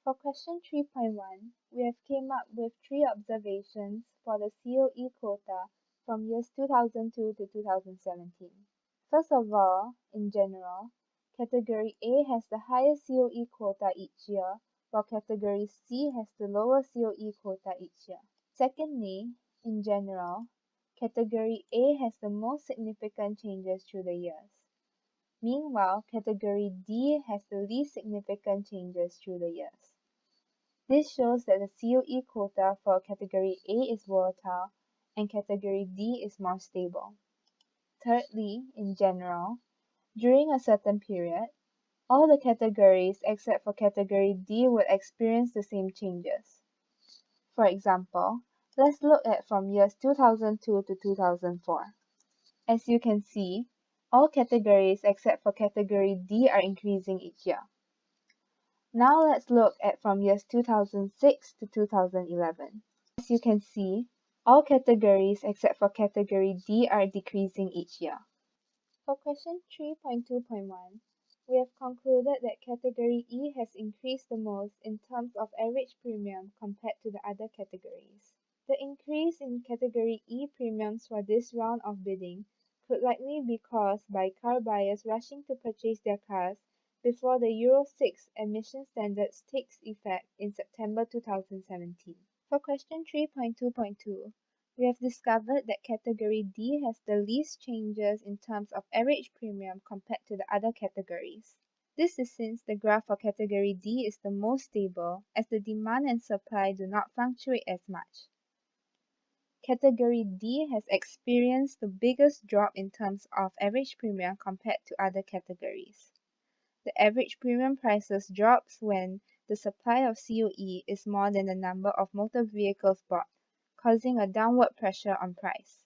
For question 3.1, we have came up with 3 observations for the COE quota from years 2002 to 2017. First of all, in general, Category A has the highest COE quota each year, while Category C has the lower COE quota each year. Secondly, in general, Category A has the most significant changes through the years. Meanwhile, Category D has the least significant changes through the years. This shows that the COE quota for Category A is volatile and Category D is more stable. Thirdly, in general, during a certain period, all the categories except for Category D would experience the same changes. For example, let's look at from years 2002 to 2004. As you can see, all categories except for Category D are increasing each year. Now let's look at from years 2006 to 2011. As you can see, all categories except for Category D are decreasing each year. For question 3.2.1, we have concluded that Category E has increased the most in terms of average premium compared to the other categories. The increase in Category E premiums for this round of bidding could likely be caused by car buyers rushing to purchase their cars before the Euro 6 emission standards takes effect in September 2017. For question 3.2.2, we have discovered that Category D has the least changes in terms of average premium compared to the other categories. This is since the graph for Category D is the most stable, as the demand and supply do not fluctuate as much. Category D has experienced the biggest drop in terms of average premium compared to other categories. The average premium prices drops when the supply of COE is more than the number of motor vehicles bought, causing a downward pressure on price.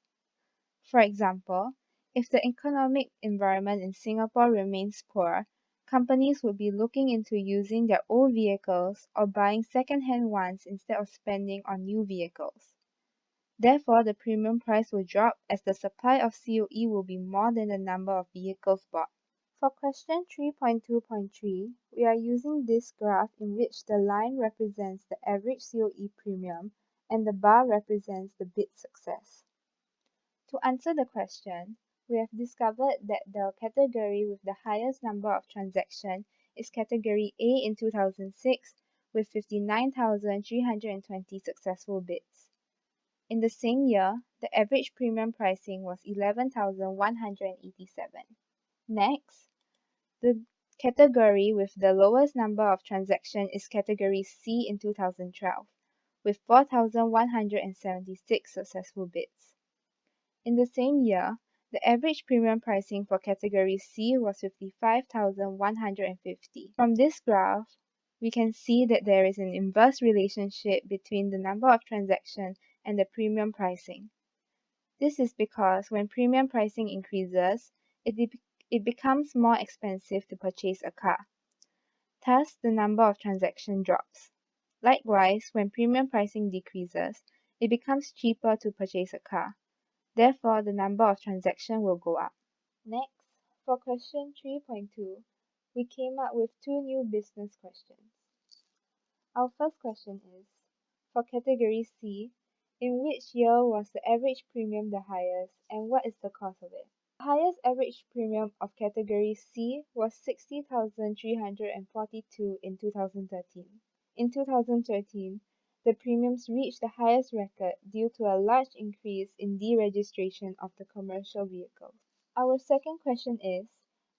For example, if the economic environment in Singapore remains poor, companies would be looking into using their old vehicles or buying second-hand ones instead of spending on new vehicles. Therefore, the premium price will drop as the supply of COE will be more than the number of vehicles bought. For question 3.2.3, we are using this graph in which the line represents the average COE premium and the bar represents the bid success. To answer the question, we have discovered that the category with the highest number of transactions is Category A in 2006 with 59,320 successful bids. In the same year, the average premium pricing was 11,187. Next, the category with the lowest number of transactions is Category C in 2012, with 4,176 successful bids. In the same year, the average premium pricing for Category C was 55,150. From this graph, we can see that there is an inverse relationship between the number of transactions and the premium pricing. This is because when premium pricing increases, it becomes more expensive to purchase a car. Thus, the number of transactions drops. Likewise, when premium pricing decreases, it becomes cheaper to purchase a car. Therefore, the number of transactions will go up. Next, for question 3.2, we came up with 2 new business questions. Our first question is, for Category C, in which year was the average premium the highest and what is the cause of it? The highest average premium of Category C was 60,342 in 2013. In 2013, the premiums reached the highest record due to a large increase in deregistration of the commercial vehicles. Our second question is,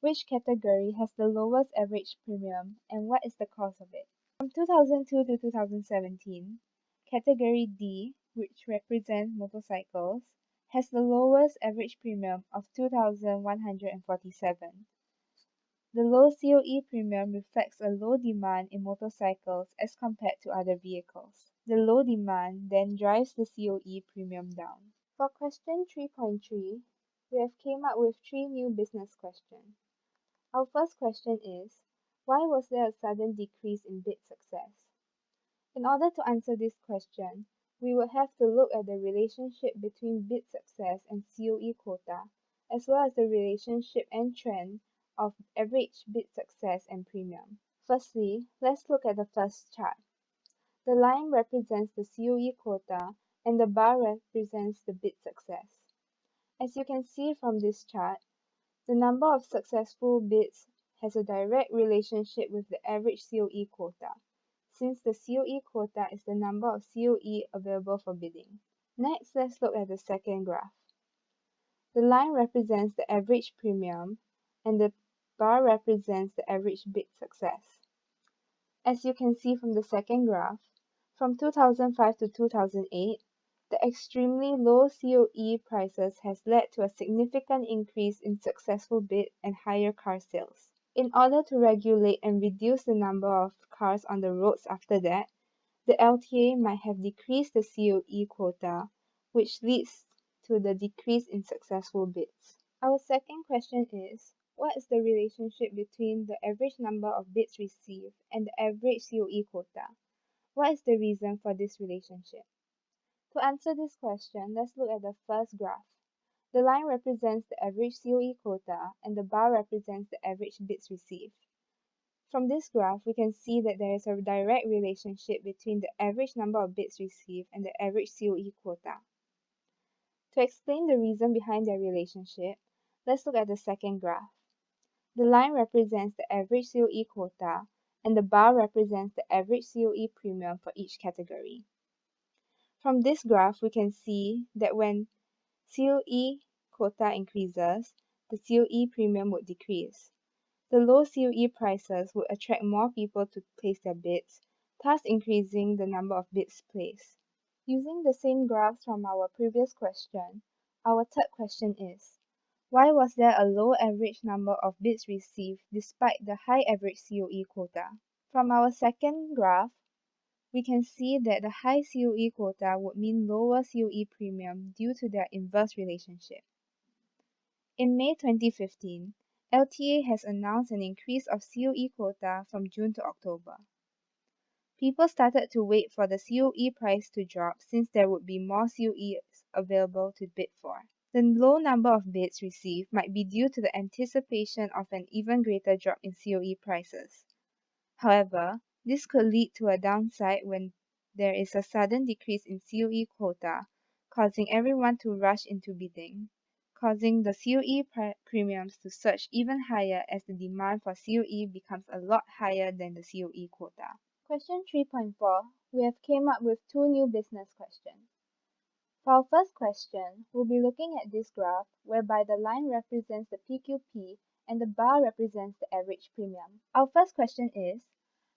which category has the lowest average premium and what is the cause of it? From 2002 to 2017, Category D, which represents motorcycles, has the lowest average premium of 2,147. The low COE premium reflects a low demand in motorcycles as compared to other vehicles. The low demand then drives the COE premium down. For question 3.3, we have came up with 3 new business questions. Our first question is, why was there a sudden decrease in bid success? In order to answer this question, we will have to look at the relationship between bid success and COE quota, as well as the relationship and trend of average bid success and premium. Firstly, let's look at the first chart. The line represents the COE quota and the bar represents the bid success. As you can see from this chart, the number of successful bids has a direct relationship with the average COE quota, since the COE quota is the number of COE available for bidding. Next, let's look at the second graph. The line represents the average premium and the bar represents the average bid success. As you can see from the second graph, from 2005 to 2008, the extremely low COE prices has led to a significant increase in successful bid and higher car sales. In order to regulate and reduce the number of cars on the roads after that, the LTA might have decreased the COE quota, which leads to the decrease in successful bids. Our second question is, what is the relationship between the average number of bids received and the average COE quota? What is the reason for this relationship? To answer this question, let's look at the first graph. The line represents the average COE quota and the bar represents the average bids received. From this graph, we can see that there is a direct relationship between the average number of bids received and the average COE quota. To explain the reason behind their relationship, let's look at the second graph. The line represents the average COE quota and the bar represents the average COE premium for each category. From this graph, we can see that when COE quota increases, the COE premium would decrease. The low COE prices would attract more people to place their bids, thus increasing the number of bids placed. Using the same graphs from our previous question, our third question is, why was there a low average number of bids received despite the high average COE quota? From our second graph, we can see that the high COE quota would mean lower COE premium due to their inverse relationship. In May 2015, LTA has announced an increase of COE quota from June to October. People started to wait for the COE price to drop since there would be more COEs available to bid for. The low number of bids received might be due to the anticipation of an even greater drop in COE prices. However, this could lead to a downside when there is a sudden decrease in COE quota, causing everyone to rush into bidding, causing the COE premiums to surge even higher as the demand for COE becomes a lot higher than the COE quota. Question 3.4, we have came up with two new business questions. For our first question, we'll be looking at this graph whereby the line represents the PQP and the bar represents the average premium. Our first question is,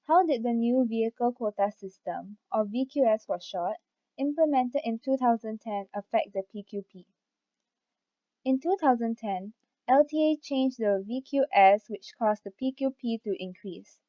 how did the new Vehicle Quota System, or VQS for short, implemented in 2010 affect the PQP? In 2010, LTA changed the VQS which caused the PQP to increase.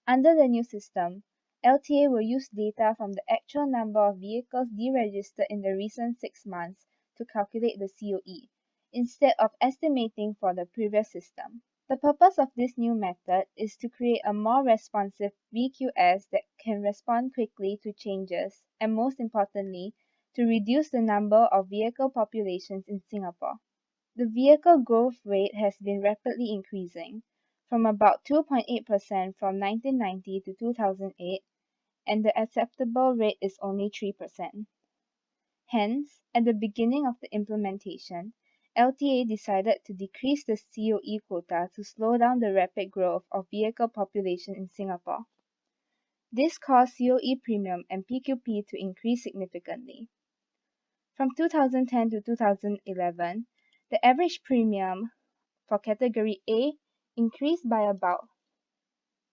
Under the new system, LTA will use data from the actual number of vehicles deregistered in the recent 6 months to calculate the COE, instead of estimating for the previous system. The purpose of this new method is to create a more responsive VQS that can respond quickly to changes and, most importantly, to reduce the number of vehicle populations in Singapore. The vehicle growth rate has been rapidly increasing, from about 2.8% from 1990 to 2008, and the acceptable rate is only 3%. Hence, at the beginning of the implementation, LTA decided to decrease the COE quota to slow down the rapid growth of vehicle population in Singapore. This caused COE premium and PQP to increase significantly. From 2010 to 2011, the average premium for category A increased by about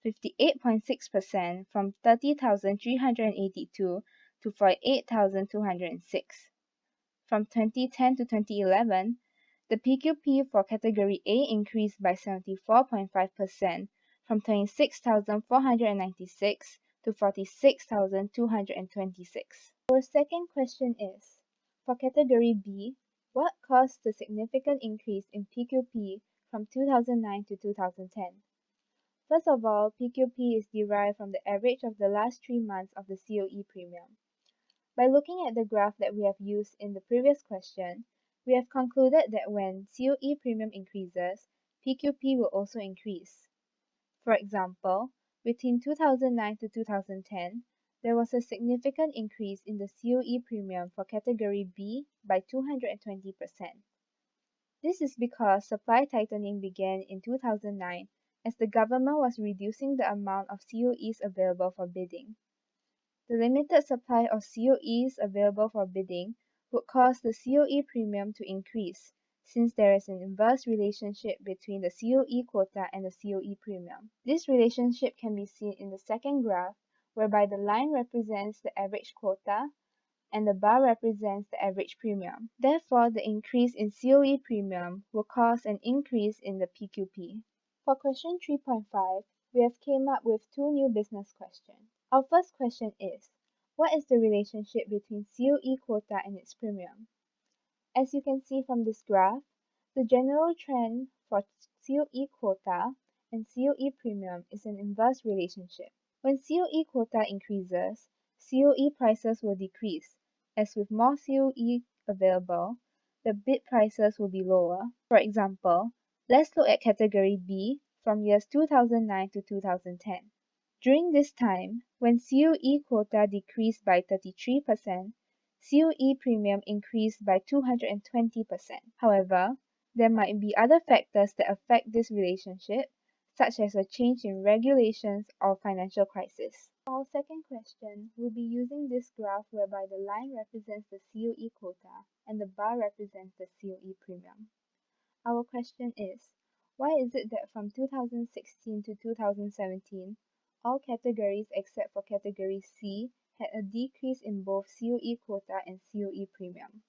58.6% from 30,382 to 48,206. From 2010 to 2011, the PQP for category A increased by 74.5% from 26,496 to 46,226. Our second question is, for category B, what caused the significant increase in PQP from 2009 to 2010? First of all, PQP is derived from the average of the last 3 months of the COE premium. By looking at the graph that we have used in the previous question, we have concluded that when COE premium increases, PQP will also increase. For example, Between 2009 to 2010, there was a significant increase in the COE premium for Category B by 220%. This is because supply tightening began in 2009 as the government was reducing the amount of COEs available for bidding. The limited supply of COEs available for bidding would cause the COE premium to increase, since there is an inverse relationship between the COE quota and the COE premium. This relationship can be seen in the second graph, whereby the line represents the average quota and the bar represents the average premium. Therefore, the increase in COE premium will cause an increase in the PQP. For question 3.5, we have came up with two new business questions. Our first question is, what is the relationship between COE quota and its premium? As you can see from this graph, the general trend for COE quota and COE premium is an inverse relationship. When COE quota increases, COE prices will decrease, as with more COE available, the bid prices will be lower. For example, let's look at Category B from years 2009 to 2010. During this time, when COE quota decreased by 33%, COE premium increased by 220%. However, there might be other factors that affect this relationship, such as a change in regulations or financial crisis. For our second question, we'll be using this graph whereby the line represents the COE quota and the bar represents the COE premium. Our question is, why is it that from 2016 to 2017, all categories except for Category C had a decrease in both COE quota and COE premium?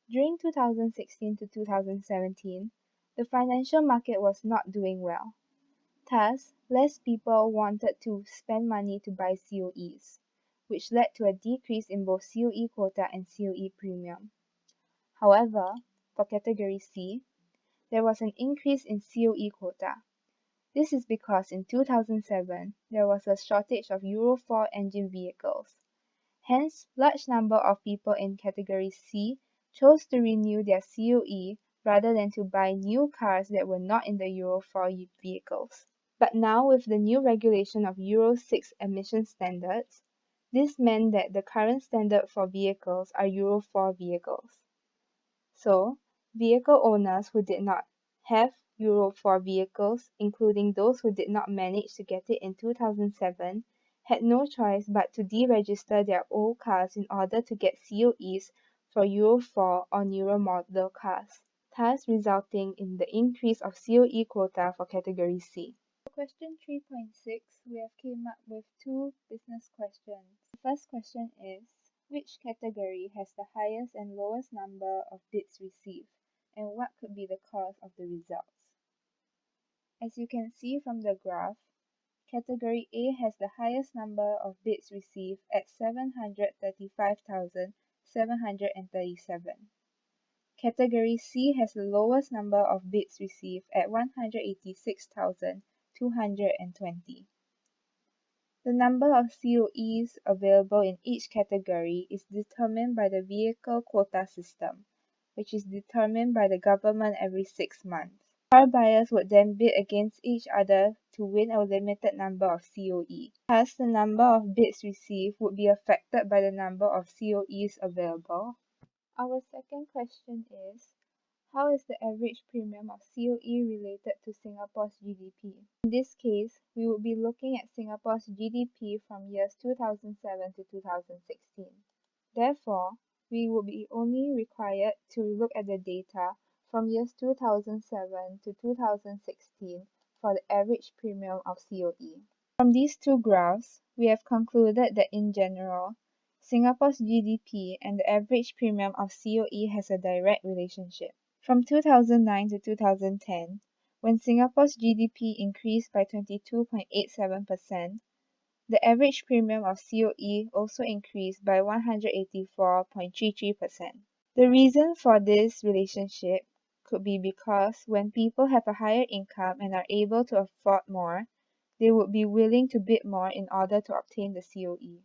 During 2016 to 2017, the financial market was not doing well. Thus, less people wanted to spend money to buy COEs, which led to a decrease in both COE quota and COE premium. However, for Category C, there was an increase in COE quota. This is because in 2007, there was a shortage of Euro 4 engine vehicles. Hence, large number of people in Category C chose to renew their COE rather than to buy new cars that were not in the Euro 4 vehicles. But now with the new regulation of Euro 6 emission standards, this meant that the current standard for vehicles are Euro 4 vehicles. So, vehicle owners who did not have Euro 4 vehicles, including those who did not manage to get it in 2007, had no choice but to deregister their old cars in order to get COEs for Euro 4 or newer model cars, thus resulting in the increase of COE quota for Category C. For question 3.6, we have came up with two business questions. The first question is, which category has the highest and lowest number of bids received, and what could be the cause of the results? As you can see from the graph, Category A has the highest number of bids received at 735,737. Category C has the lowest number of bids received at 186,220. The number of COEs available in each category is determined by the vehicle quota system, which is determined by the government every 6 months. Car buyers would then bid against each other to win a limited number of COE. Thus, the number of bids received would be affected by the number of COEs available. Our second question is, how is the average premium of COE related to Singapore's GDP? In this case, we would be looking at Singapore's GDP from years 2007 to 2016. Therefore, we will be only required to look at the data from years 2007 to 2016 for the average premium of COE. From these two graphs, we have concluded that in general, Singapore's GDP and the average premium of COE has a direct relationship. From 2009 to 2010, when Singapore's GDP increased by 22.87%, the average premium of COE also increased by 184.33%. The reason for this relationship could be because when people have a higher income and are able to afford more, they would be willing to bid more in order to obtain the COE.